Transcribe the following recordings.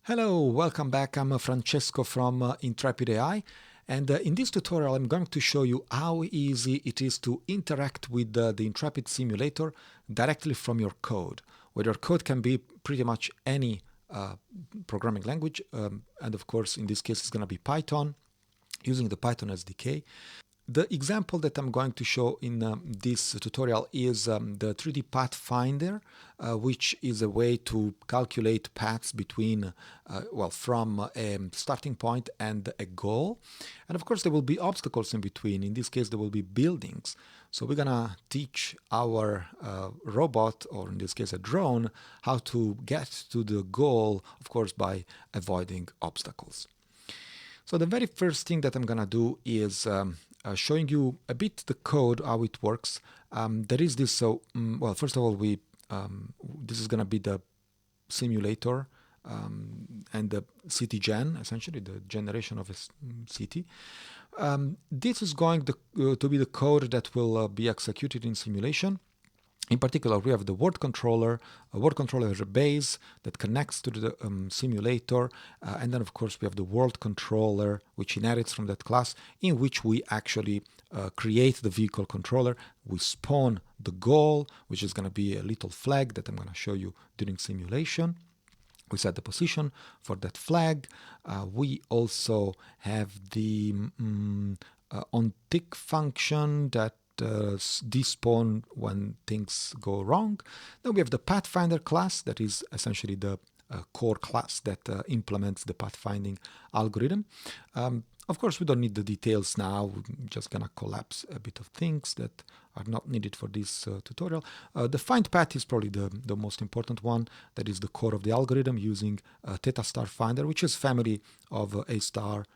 Hello, welcome back. I'm Francesco from Intrepid AI, and in this tutorial I'm going to show you how easy it is to interact with the Intrepid simulator directly from your code, where your code can be pretty much any programming language, and of course in this case it's going to be Python, using the Python SDK. The example that I'm going to show in this tutorial is the 3D pathfinder, which is a way to calculate paths between, from a starting point and a goal. And of course, there will be obstacles in between. In this case, there will be buildings. So we're gonna teach our robot, or in this case, a drone, how to get to the goal, of course, by avoiding obstacles. So the very first thing that I'm gonna do is showing you a bit the code, how it works. There is this, first of all, this is gonna be the simulator and the city gen, essentially the generation of a city. This is going to be the code that will be executed in simulation. In particular, we have the world controller. A world controller is a base that connects to the simulator. And then, of course, we have the world controller, which inherits from that class, in which we actually create the vehicle controller. We spawn the goal, which is going to be a little flag that I'm going to show you during simulation. We set the position for that flag. We also have the onTick function that despawn when things go wrong. Then we have the pathfinder class, that is essentially the core class that implements the pathfinding algorithm. Of course, we don't need the details now. We're just gonna collapse a bit of things that are not needed for this tutorial. The find path is probably the most important one. That is the core of the algorithm, using theta star finder, which is family of A star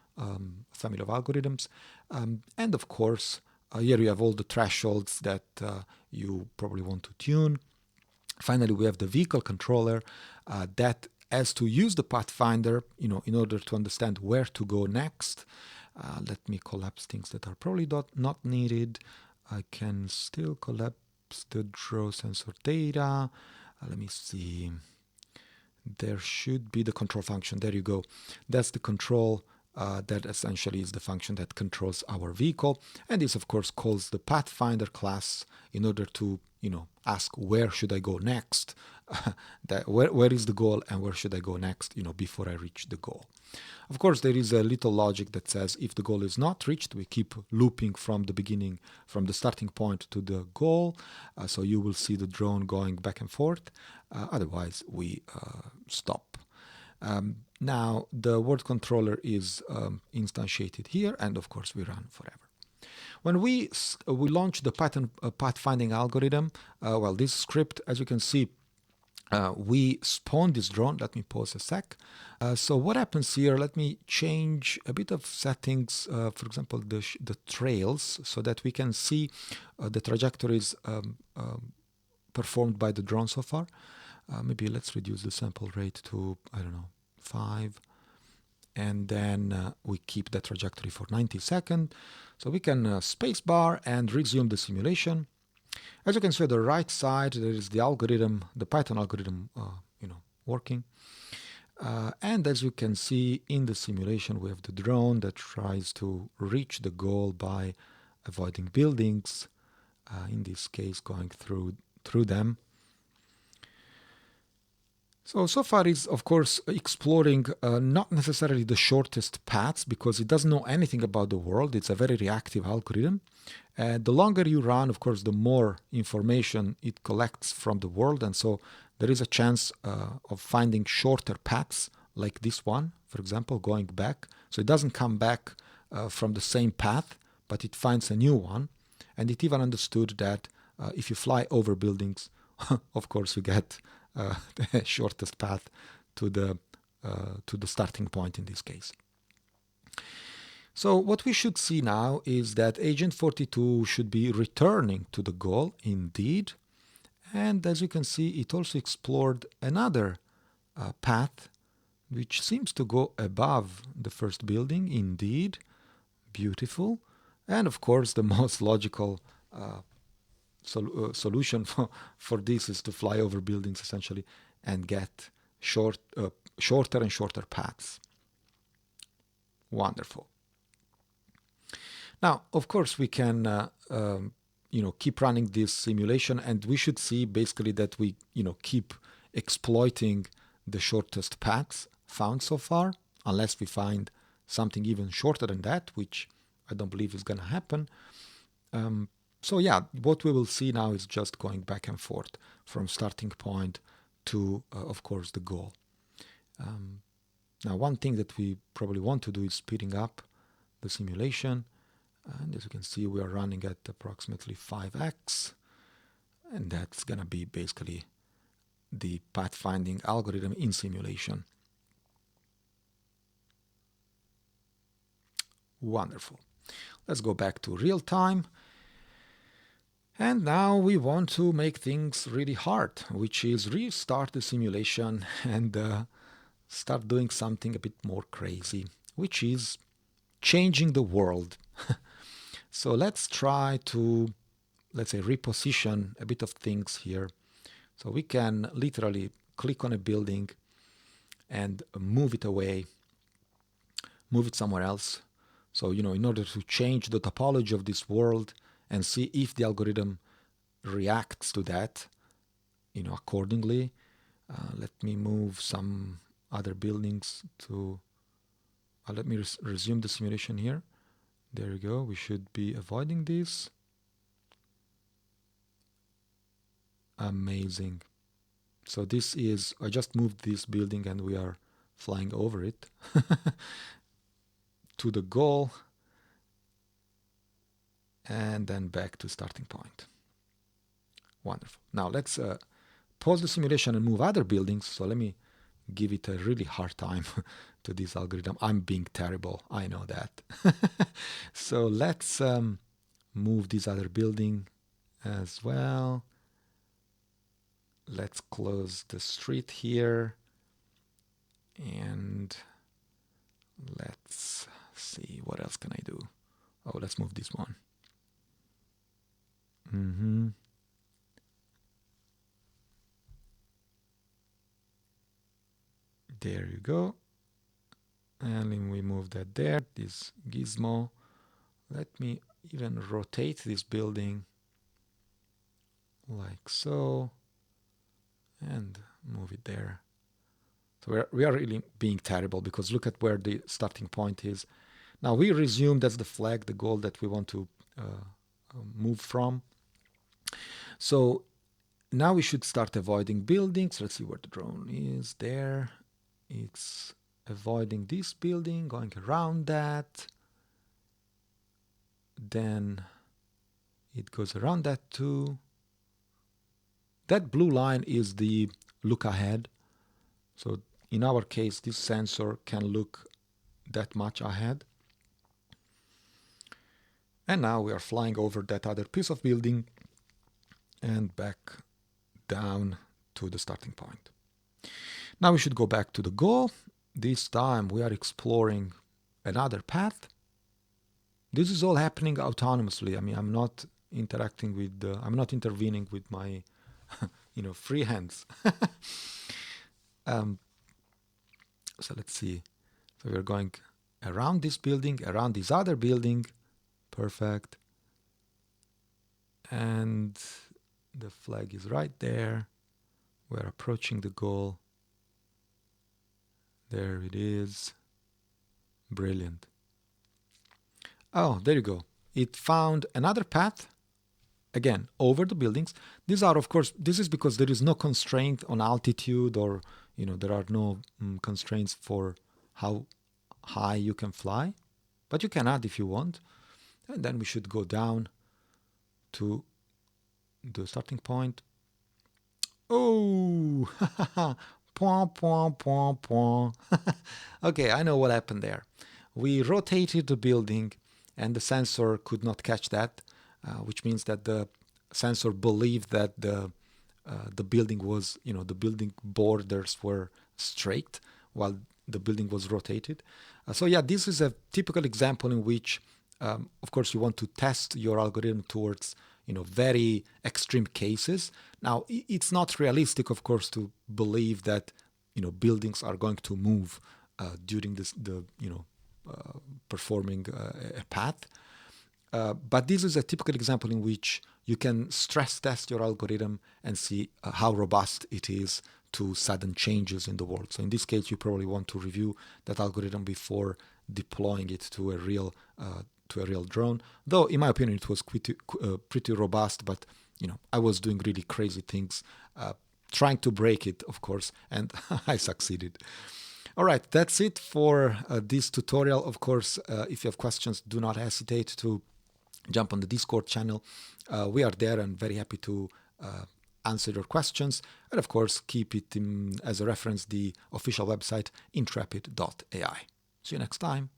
family of algorithms. And of course, here you have all the thresholds that you probably want to tune. Finally, we have the vehicle controller that has to use the pathfinder, in order to understand where to go next. Let me collapse things that are probably not needed. I can still collapse the draw sensor data. Let me see. There should be the control function. There you go. That's the control. That essentially is the function that controls our vehicle, and this of course calls the pathfinder class in order to ask where should I go next, where is the goal and where should I go next, before I reach the goal. Of course, there is a little logic that says if the goal is not reached, we keep looping from the beginning, from the starting point to the goal. So you will see the drone going back and forth. Otherwise, we stop. Now the world controller is instantiated here, and of course we run forever. When we launch the Python pathfinding algorithm, this script, as you can see, we spawn this drone. Let me pause a sec. So what happens here, let me change a bit of settings, for example, the trails, so that we can see the trajectories performed by the drone so far. Maybe let's reduce the sample rate to, 5, and then we keep the trajectory for 90 seconds. So we can spacebar and resume the simulation. As you can see on the right side, there is the algorithm, the Python algorithm, working. And as you can see in the simulation, we have the drone that tries to reach the goal by avoiding buildings, in this case going through them. So far is, of course, exploring not necessarily the shortest paths, because it doesn't know anything about the world. It's a very reactive algorithm. The longer you run, of course, the more information it collects from the world. And so there is a chance of finding shorter paths, like this one, for example, going back. So it doesn't come back from the same path, but it finds a new one. And it even understood that if you fly over buildings, of course, you get the shortest path to the starting point in this case. So what we should see now is that Agent 42 should be returning to the goal, indeed. And as you can see, it also explored another path, which seems to go above the first building, indeed. Beautiful. And of course, the most logical solution for this is to fly over buildings, essentially, and get shorter and shorter paths. Wonderful. Now, of course, we can keep running this simulation, and we should see basically that we keep exploiting the shortest paths found so far, unless we find something even shorter than that, which I don't believe is going to happen. So yeah, what we will see now is just going back and forth from starting point to, of course, the goal. Now, one thing that we probably want to do is speeding up the simulation. And as you can see, we are running at approximately 5x. And that's going to be basically the pathfinding algorithm in simulation. Wonderful. Let's go back to real time. And now we want to make things really hard, which is restart the simulation and start doing something a bit more crazy, which is changing the world. So let's try to, let's say, reposition a bit of things here. So we can literally click on a building and move it away, move it somewhere else. So, in order to change the topology of this world and see if the algorithm reacts to that, accordingly. Let me move some other buildings to, let me resume the simulation here. There we go. We should be avoiding this. Amazing. So this is, I just moved this building and we are flying over it to the goal and then back to starting point. Wonderful. Now let's pause the simulation and move other buildings. So let me give it a really hard time to this algorithm. I'm being terrible, I know that. So let's move this other building as well. Let's close the street here. And let's see, what else can I do? Oh, let's move this one. There you go. And then we move that there, this gizmo. Let me even rotate this building like so and move it there. So we are really being terrible because look at where the starting point is. Now we resume, that's the flag, the goal that we want to move from. So now we should start avoiding buildings. Let's see where the drone is. There. It's avoiding this building, going around that. Then it goes around that too. That blue line is the look ahead. So in our case, this sensor can look that much ahead. And now we are flying over that other piece of building and back down to the starting point. Now we should go back to the goal. This time we are exploring another path. This is all happening autonomously. I mean, I'm not interacting with, I'm not intervening with my, free hands. So let's see. So we're going around this building, around this other building. Perfect. And the flag is right there. We're approaching the goal. There it is. Brilliant. Oh, there you go. It found another path, again, over the buildings. These are, of course, this is because there is no constraint on altitude or, there are no constraints for how high you can fly. But you can add if you want. And then we should go down to the starting point. Oh, point, point, point, point. Okay, I know what happened there. We rotated the building and the sensor could not catch that, which means that the sensor believed that the building was, the building borders were straight while the building was rotated. So yeah, this is a typical example in which, of course, you want to test your algorithm towards, very extreme cases. Now, it's not realistic, of course, to believe that buildings are going to move during performing a path. But this is a typical example in which you can stress test your algorithm and see how robust it is to sudden changes in the world. So in this case, you probably want to review that algorithm before deploying it to a real drone. Though, in my opinion, it was pretty robust. But I was doing really crazy things, trying to break it, of course, and I succeeded. All right, that's it for this tutorial. Of course, if you have questions, do not hesitate to jump on the Discord channel. We are there and very happy to answer your questions. And of course, keep it as a reference, the official website, intrepid.ai. See you next time.